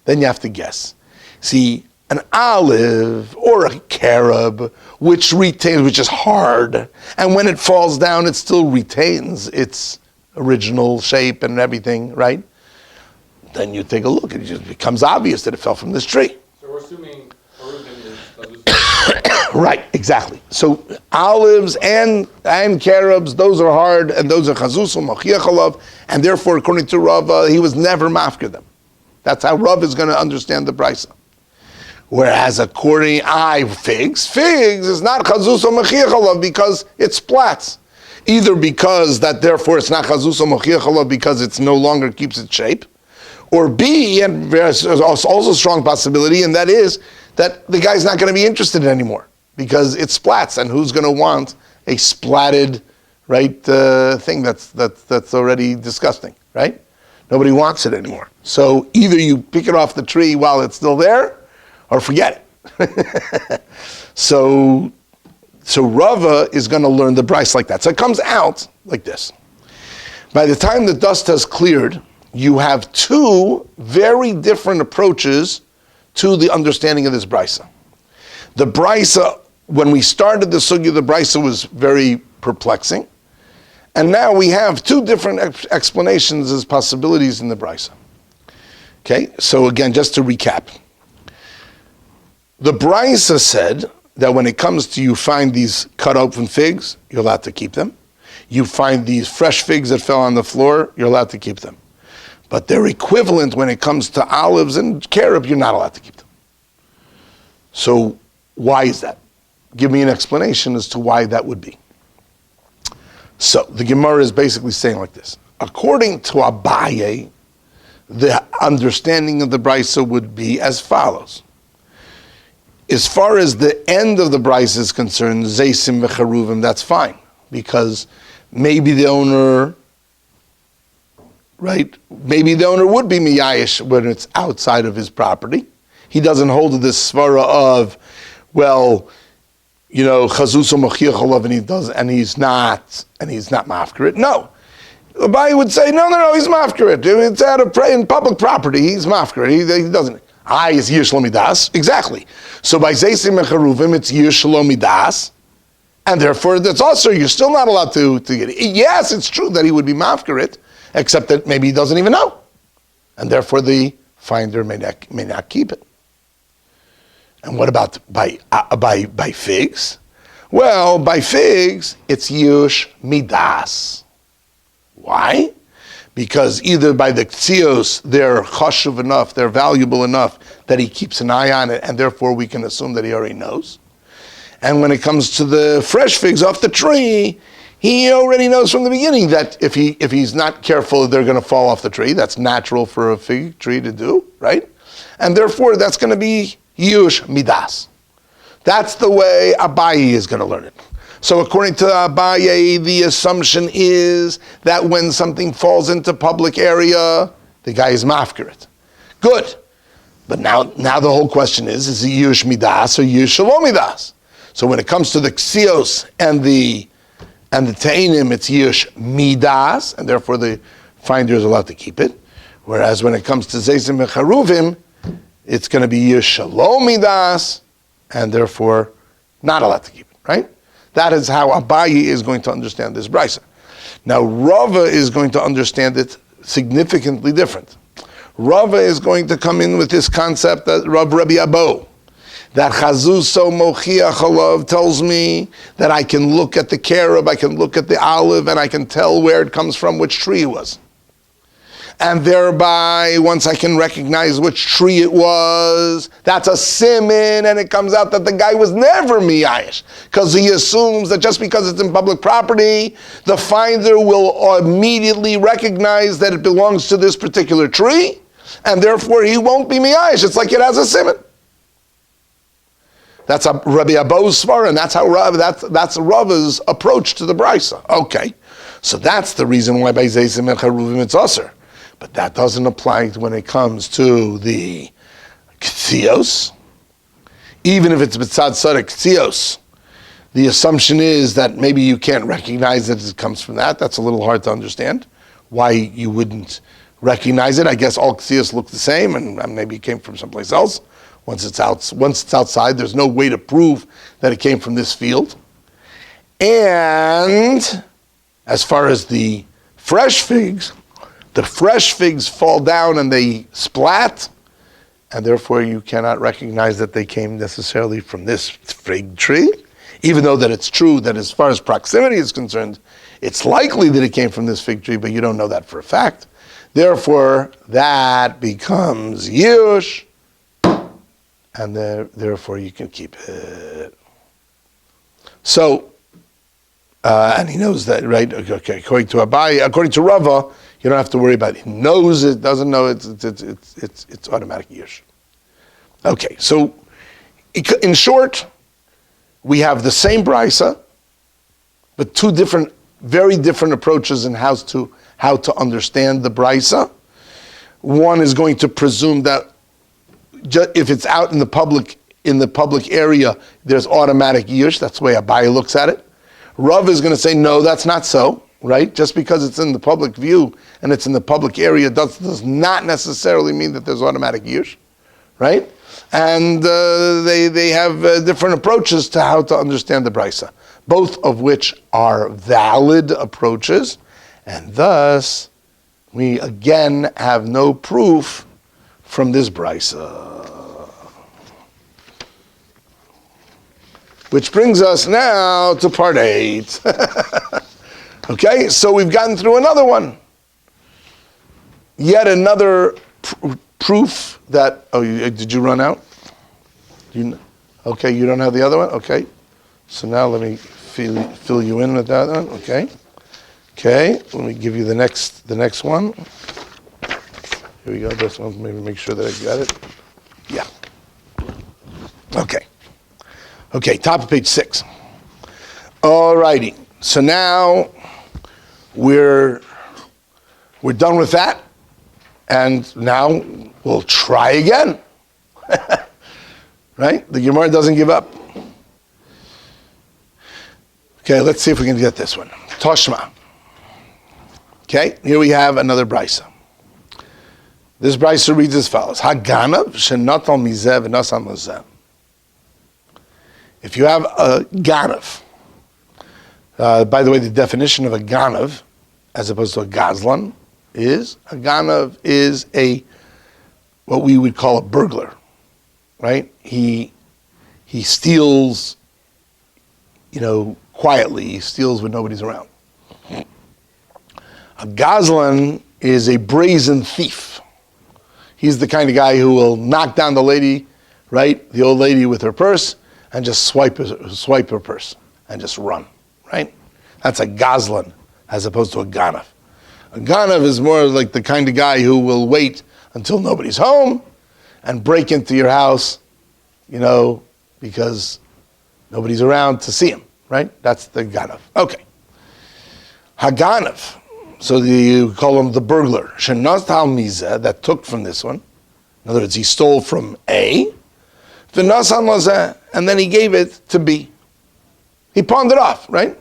Then you have to guess. See, an olive or a carob, which is hard, and when it falls down, it still retains its original shape and everything, right? Then you take a look, and it just becomes obvious that it fell from this tree. So we're assuming Orugin is right, exactly. So olives and carobs, those are hard, and those are chazusum, mochiachalav, and therefore, according to Rava, he was never mafkir them. That's how Rava is going to understand the brisa. Whereas according figs is not chazusum mochiachalav because it splats. Either because that therefore it's not chazusum mochiachalav because it's no longer keeps its shape, or B, and there's also a strong possibility, and that is that the guy's not going to be interested anymore because it splats, and who's going to want a splatted, right, thing that's already disgusting, right? Nobody wants it anymore. So either you pick it off the tree while it's still there, or forget it. So Rava is going to learn the brisa like that. So it comes out like this. By the time the dust has cleared, you have two very different approaches to the understanding of this brisa. The brisa, when we started the sugya, the brisa was very perplexing. And now we have two different explanations as possibilities in the brisa. Okay, so again, just to recap. The brisa said that when it comes to you find these cut open figs, you're allowed to keep them. You find these fresh figs that fell on the floor, you're allowed to keep them. but they're equivalent when it comes to olives and carob, you're not allowed to keep them. So why is that? Give me an explanation as to why that would be. So the Gemara is basically saying like this. According to Abaye, the understanding of the brisa would be as follows. As far as the end of the brisa is concerned, Zeisim v'charuvim, that's fine. Because maybe the owner, right? Maybe the owner would be miyayish when it's outside of his property. He doesn't hold to this svara of, well, you know, chazuso mochiach olav, and he's not mafkarit. No. Abaye would say, no, he's mafkarit. It's out of in public property, he's mafkarit. He doesn't. Is Yeush lo Mida'as? Exactly. So by Zeisim and Charuvim, it's Yeush lo Mida'as, and therefore that's also, you're still not allowed to get it. Yes, it's true that he would be mafkarit, except that maybe he doesn't even know. And therefore the finder may not keep it. And what about by figs? Well, by figs, it's Yeush Mida'as. Why? Because either by the ktzios, they're chashuv enough, they're valuable enough that he keeps an eye on it, and therefore we can assume that he already knows. And when it comes to the fresh figs off the tree, he already knows from the beginning that if he's not careful, they're going to fall off the tree. That's natural for a fig tree to do, right? And therefore, that's going to be Yeush Mida'as. That's the way Abaye is going to learn it. So according to Abaye, the assumption is that when something falls into public area, the guy is mafkarit. Good. But now the whole question is it Yeush Mida'as or Yeush lo Mida'as? So when it comes to the ksios and the te'inim, it's Yeush Mida'as, and therefore the finder is allowed to keep it. Whereas when it comes to Zeizim and Charuvim, it's going to be Yeush lo Mida'as, and therefore not allowed to keep it, right? That is how Abaye is going to understand this brisa. Now Rava is going to understand it significantly different. Rava is going to come in with this concept that Rabbi Abaye, that chazuso mochiach olav tells me that I can look at the carob, I can look at the olive, and I can tell where it comes from, which tree it was. And thereby, once I can recognize which tree it was, that's a siman, and it comes out that the guy was never miyayish, because he assumes that just because it's in public property, the finder will immediately recognize that it belongs to this particular tree, and therefore he won't be miyayish. It's like it has a siman. That's a Rabbi Abaye's svara, and that's how that's Rava's approach to the brisa. Okay, so that's the reason why by Zeizim and Charuvim it's aser. But that doesn't apply when it comes to the ktzios. Even if it's b'tzad tzaddik ktzios, the assumption is that maybe you can't recognize that it comes from that. That's a little hard to understand why you wouldn't recognize it. I guess all ktzios look the same, and maybe it came from someplace else. Once it's outside, there's no way to prove that it came from this field. And as far as the fresh figs fall down and they splat, and therefore you cannot recognize that they came necessarily from this fig tree, even though that it's true that as far as proximity is concerned, it's likely that it came from this fig tree, but you don't know that for a fact. Therefore, that becomes Yeush, and therefore you can keep it. So, and he knows that, right? Okay, according to Abaye, according to Rava, you don't have to worry about it. He knows it, doesn't know it, it's automatic Yeush. Okay, so in short, we have the same brisa, but two very different approaches in how to understand the brisa. One is going to presume that if it's out in the public area, there's automatic Yeush. That's the way Abaye looks at it. Rav is going to say, no, that's not so, right? Just because it's in the public view and it's in the public area does not necessarily mean that there's automatic Yeush, right? And they have different approaches to how to understand the brisa, both of which are valid approaches, and thus we again have no proof from this brisa. Which brings us now to part 8. Okay, so we've gotten through another one. yet another proof that, did you run out? Okay, you don't have the other one? Okay. So now let me fill you in with that one. Okay. Okay, let me give you the next one. Here we go, this one, maybe make sure that I got it. Yeah. Okay. Okay, top of page 6. All righty. So now we're done with that. And now we'll try again. Right? The Gemara doesn't give up. Okay, let's see if we can get this one. Toshma. Okay, here we have another brisa. This brisa reads as follows: Haganav shenatal mizeh v'nasan lozeh. If you have a ganav, by the way, the definition of a ganav, as opposed to a gazlan, is a ganav is what we would call a burglar, right? He steals, quietly. He steals when nobody's around. A gazlan is a brazen thief. He's the kind of guy who will knock down the lady, right? The old lady with her purse, and just swipe her purse and just run, right? That's a gazlan as opposed to a ganav. A ganav is more like the kind of guy who will wait until nobody's home and break into your house, because nobody's around to see him, right? That's the ganav. Okay. Haganav. So you call him the burglar. Shenatal mizeh, that took from this one. In other words, he stole from A. V'nasan lozeh, and then he gave it to B. He pawned it off, right?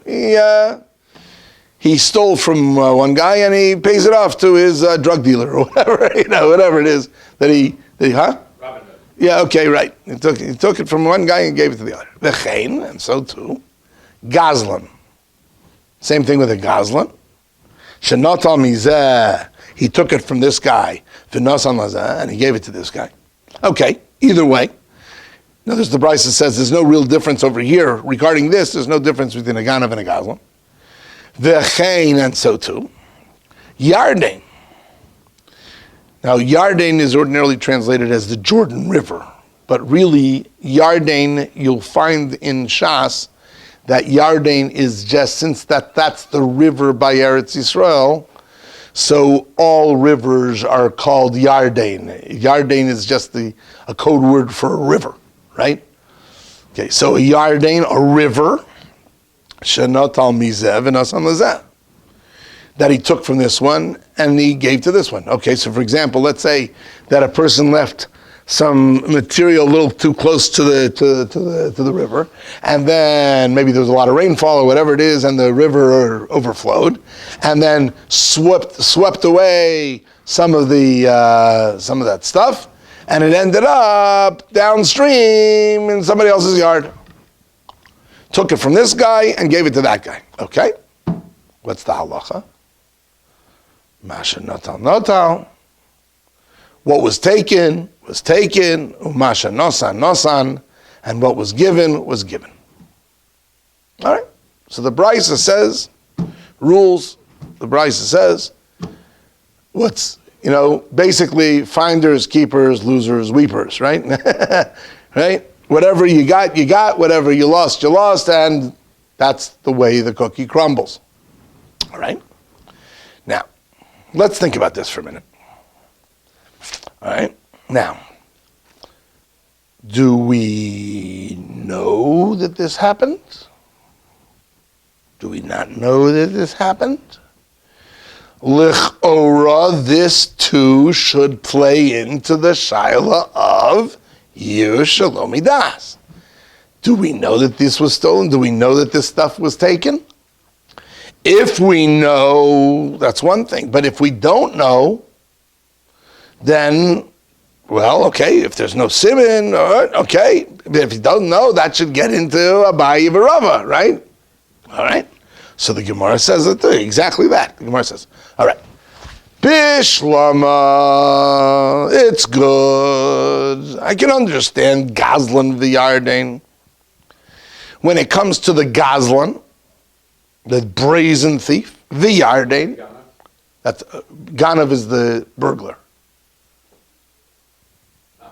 He stole from one guy and he pays it off to his drug dealer or whatever, whatever it is that he huh? Robin Hood. Yeah, okay, right. He took it from one guy and gave it to the other. V'chein, and so too. Gazlan. Same thing with a gazlan. Shenatal mizeh, he took it from this guy, v'nasan lozeh, and he gave it to this guy. Okay, either way. Notice the Brisa says there's no real difference over here. Regarding this, there's no difference between a ganav and a gazlan. V'chein, and so too. Yarden. Now, Yarden is ordinarily translated as the Jordan River, but really, Yarden, you'll find in Shas, that Yarden is just, since that's the river by Eretz Yisrael, so all rivers are called Yarden. Yarden is just a code word for a river, right? Okay, so a Yarden, a river, shenatal mizeh v'nasan lozeh, that he took from this one and he gave to this one. Okay, so for example, let's say that a person left some material a little too close to the river, and then maybe there was a lot of rainfall or whatever it is, and the river overflowed, and then swept away some of that stuff, and it ended up downstream in somebody else's yard. Took it from this guy and gave it to that guy. Okay, what's the halacha? Masha notal. What was taken, umasha nosan, and what was given. All right. So the Brisa says, rules. The Brisa says, basically finders, keepers, losers, weepers, right? Right. Whatever you got. Whatever you lost, and that's the way the cookie crumbles. All right. Now, let's think about this for a minute. All right. Now, do we know that this happened? Do we not know that this happened? L'chora, this too should play into the shaila of Yeush Shelo Mida'as. Do we know that this was stolen? Do we know that this stuff was taken? If we know, that's one thing. But if we don't know, then, well, okay, if there's no siman, okay. But if you don't know, that should get into Abaye and Rava, right? All right. So the Gemara says exactly that. The Gemara says, all right. Bishlama, it's good. I can understand Gazlan v'Yarden. When it comes to the Gazlan, the brazen thief, v'Yarden, That's Ganav is the burglar. Okay,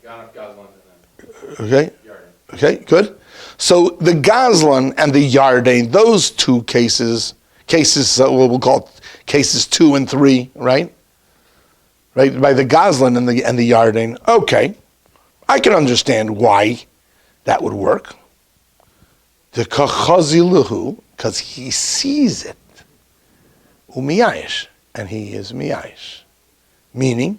Ganav, Gazlan, and then Okay, Yarden. okay, good. So the Gazlan and the Yarden, those two cases, we'll call it cases 2 and 3, right? Right, by the Gazlan and the Yarden. Okay, I can understand why that would work. The kachaziluhu, because he sees it, umiyayish, and he is miyayish. Meaning,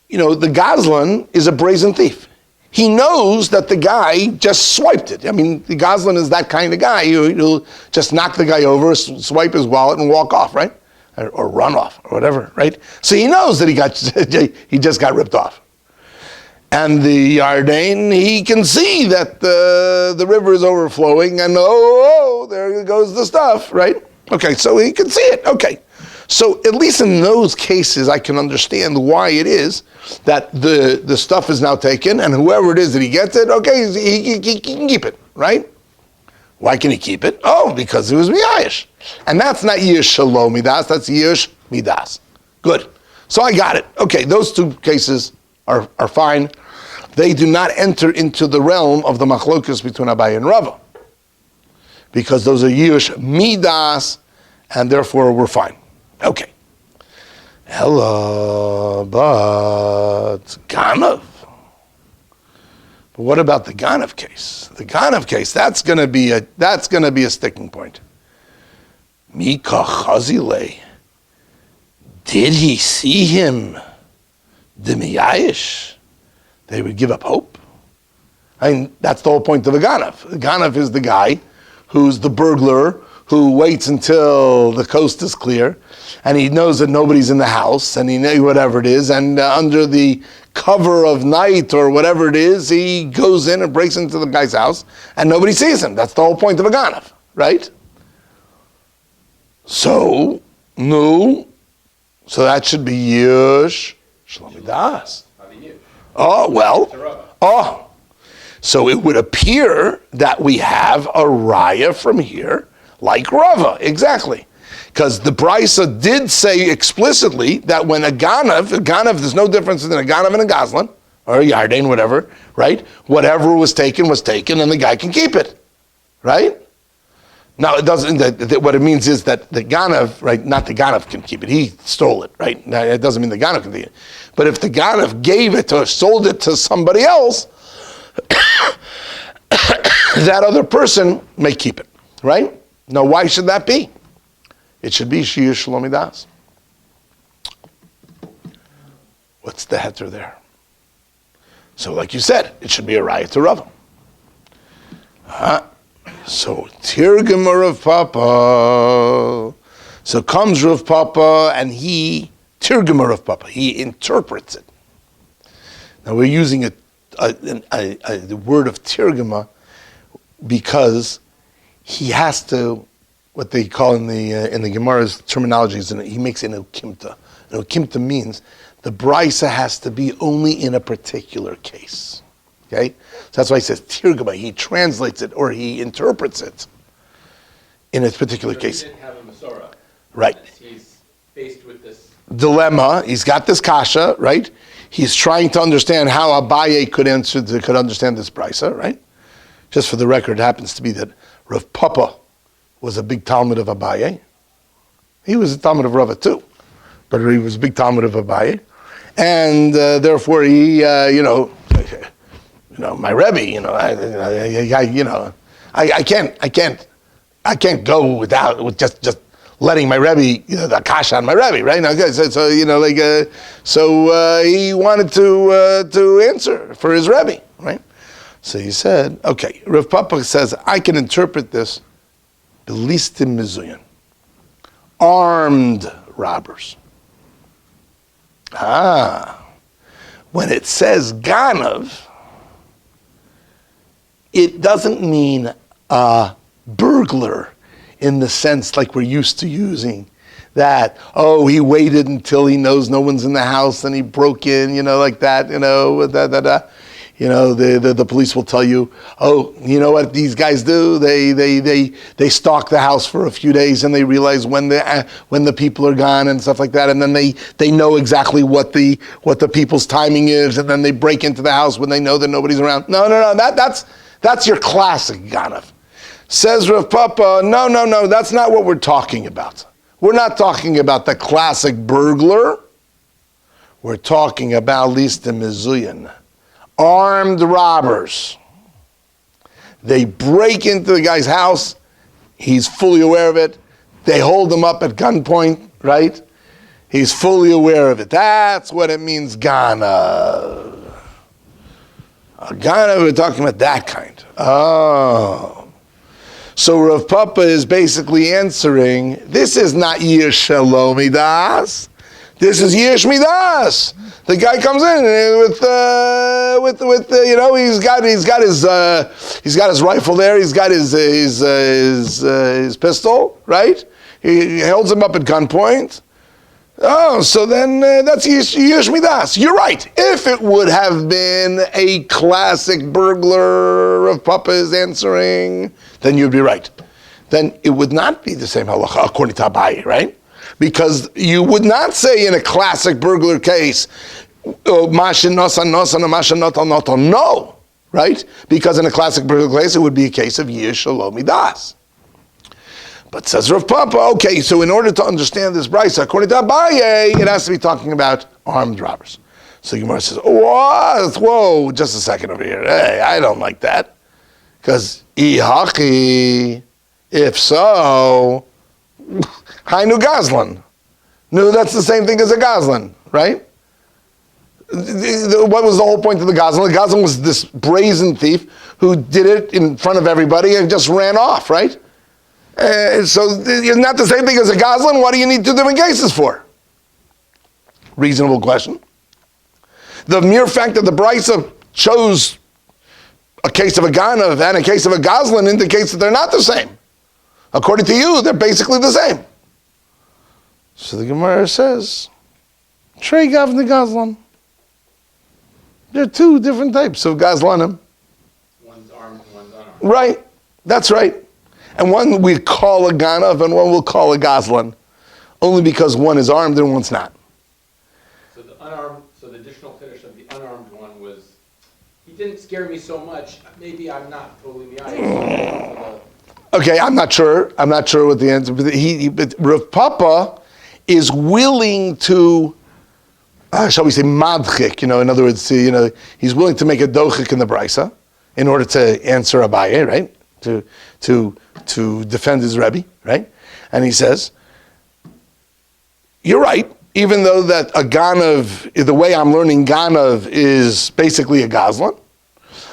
the Gazlan is a brazen thief. He knows that the guy just swiped it. I mean, the Gazlan is that kind of guy. He'll just knock the guy over, swipe his wallet, and walk off, right? Or run off, or whatever, right? So he knows that he just got ripped off. And the Yarden, he can see that the river is overflowing, and there goes the stuff, right? Okay, so he can see it. Okay, so at least in those cases, I can understand why it is that the stuff is now taken, and whoever it is that he gets it, okay, he can keep it, right? Why can he keep it? Oh, because it was Yeush. And that's not Yeush Shelo Mida'as, that's Yeush Mida'as. Good. So I got it. Okay, those two cases are fine. They do not enter into the realm of the machlokus between Abaye and Rava. Because those are Yeush Mida'as, and therefore we're fine. Okay. Hello, but Ganav. But what about the Ganav case? The Ganav case, that's going to be a sticking point. Mika Chazile. Did he see him? Demiyayish. They would give up hope. I mean, that's the whole point of a Ganav. The Ganav is the guy who's the burglar who waits until the coast is clear, and he knows that nobody's in the house, and he knows whatever it is, and under the cover of night or whatever it is, he goes in and breaks into the guy's house, and nobody sees him. That's the whole point of a Ganav, right? So that should be Yeush Shelo Mida'as. Oh, well, so it would appear that we have a raya from here, like Rava, exactly. Because the Brisa did say explicitly that when a Ganav, there's no difference in a Ganav and a Gazlan, or a Yarden, whatever, right? Whatever was taken, and the guy can keep it, right? Now, it doesn't. What it means is that the Ganav, right? Not the Ganav can keep it. He stole it, right? Now, it doesn't mean the Ganav can keep it. But if the Ganav gave it or sold it to somebody else, that other person may keep it, right? Now, why should that be? It should be Yeush Shelo Mida'as. What's the heter there? So, like you said, it should be a raya to Rava. So Tirgum Rav Papa. So comes Rav Papa and he Tirgum Rav Papa. He interprets it. Now we're using the word of Tirguma because he has to, what they call in the Gemara's terminology, he makes an okimta. An okimta means the brisa has to be only in a particular case. Okay, so that's why he says Tirguma. He translates it or he interprets it in its particular case. He didn't have a Masorah. Right. He's faced with this dilemma. He's got this kasha, right? He's trying to understand how Abaye could understand this brisa, right? Just for the record, it happens to be that Rav Papa was a big Talmud of Abaye. He was a Talmud of Rava too, but he was a big Talmud of Abaye, and therefore he, my Rebbe, I can't go with just letting my Rebbe, the kasha on my Rebbe, right? Okay, so he wanted to answer for his Rebbe, right? So he said, okay, Rav Papa says, I can interpret this, belistim mizuyan, armed robbers. When it says ganav, it doesn't mean a burglar in the sense like we're used to using that, he waited until he knows no one's in the house and he broke in, like that, the police will tell you, oh, you know what these guys do? They stalk the house for a few days and they realize when the people are gone and stuff like that, and then they know exactly what the people's timing is, and then they break into the house when they know that nobody's around. No, that's your classic ganav. Says Rav Papa, no, that's not what we're talking about. We're not talking about the classic burglar. We're talking about lista mizuyan. Armed robbers. They break into the guy's house. He's fully aware of it. They hold him up at gunpoint, right? He's fully aware of it. That's what it means, ganav. Ganav, we're talking about that kind. Oh. So Rav Papa is basically answering, this is not Shelo Mida'as. This is Yeush Mida'as. The guy comes in with he's got his rifle there. He's got his pistol, right? He holds him up at gunpoint. Oh, so then that's Yeush Mida'as. You're right. If it would have been a classic burglar of Papa is answering, then you'd be right. Then it would not be the same halacha according to Abaye, right? Because you would not say in a classic burglar case, no, right? Because in a classic burglar case, it would be a case of Shelo Mida'as. But says Rav Papa, okay, so in order to understand this brisa, according to Abaye, it has to be talking about armed robbers. So Gemara says, whoa, just a second over here. Hey, I don't like that. Because if so, Hainu Gazlan. No, that's the same thing as a Gazlan, right? What was the whole point of the Gazlan? The Gazlan was this brazen thief who did it in front of everybody and just ran off, right? So it's not the same thing as a Gazlan. What do you need two different cases for? Reasonable question. The mere fact that the Brisa chose a case of a Ganav and a case of a Gazlan indicates that they're not the same. According to you, they're basically the same. So the Gemara says, Trey Gavne Gazlan. There are two different types of Gazlanim. One's armed and one's unarmed. Right, that's right. And one we call a Ganav and one we'll call a Gazlan. Only because one is armed and one's not. So the additional finish of the unarmed one was, he didn't scare me so much, maybe I'm not totally Mida'as. Okay, I'm not sure what the answer, but Rav Papa is willing to, shall we say, madchik, in other words, he's willing to make a dochik in the brisa in order to answer Abaye, right? To defend his Rebbe, right? And he says, you're right, even though that a Ganav, the way I'm learning Ganav is basically a Gazlan.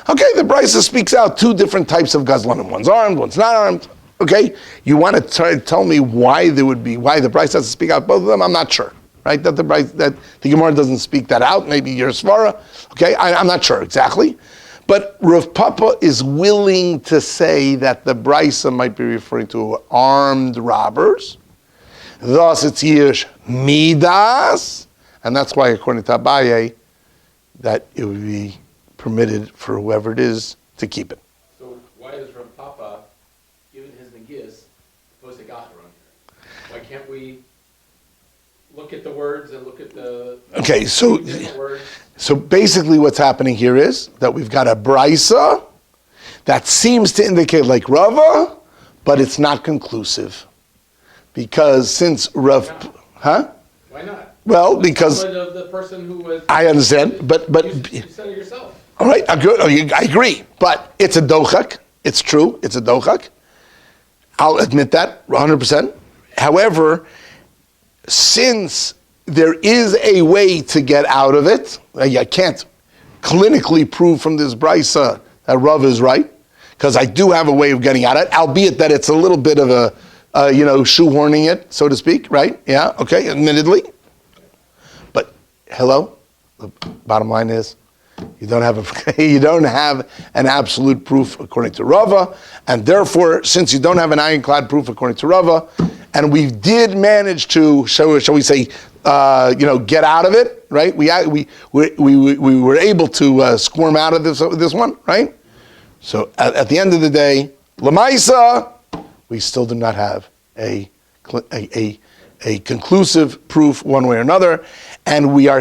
Okay, the Brisa speaks out two different types of Gazlanim. One's armed, one's not armed. Okay, you want to try to tell me why the Brisa has to speak out both of them? I'm not sure, right? That the Gemara doesn't speak that out. Maybe your Svara. Okay, I'm not sure exactly. But Rav Papa is willing to say that the Brisa might be referring to armed robbers. Thus, it's Yeush Mida'as, and that's why, according to Abaye, that it would be permitted for whoever it is to keep it. So why is Rav Papa, given his negias, supposed to got around here? Why can't we look at the words and look at the different words? So basically what's happening here is that we've got a brisa that seems to indicate like Rava, but it's not conclusive. Because since Rav... Huh? Why not? Well, because... Of the person who was... I understand, but... You said it yourself. All right, I agree. But it's a dochak. It's true, it's a dochak. I'll admit that, 100%. However, since there is a way to get out of it, I can't clinically prove from this brisa that Rav is right, because I do have a way of getting out of it, albeit that it's a little bit of a, shoehorning it, so to speak, right? Yeah, okay, admittedly. But, hello? The bottom line is, you don't have an absolute proof according to Rava, and therefore, since you don't have an ironclad proof according to Rava, and we did manage to, shall we say, get out of it, right? We were able to squirm out of this one, right? So at the end of the day, Lamaisa, we still do not have a conclusive proof one way or another, and we are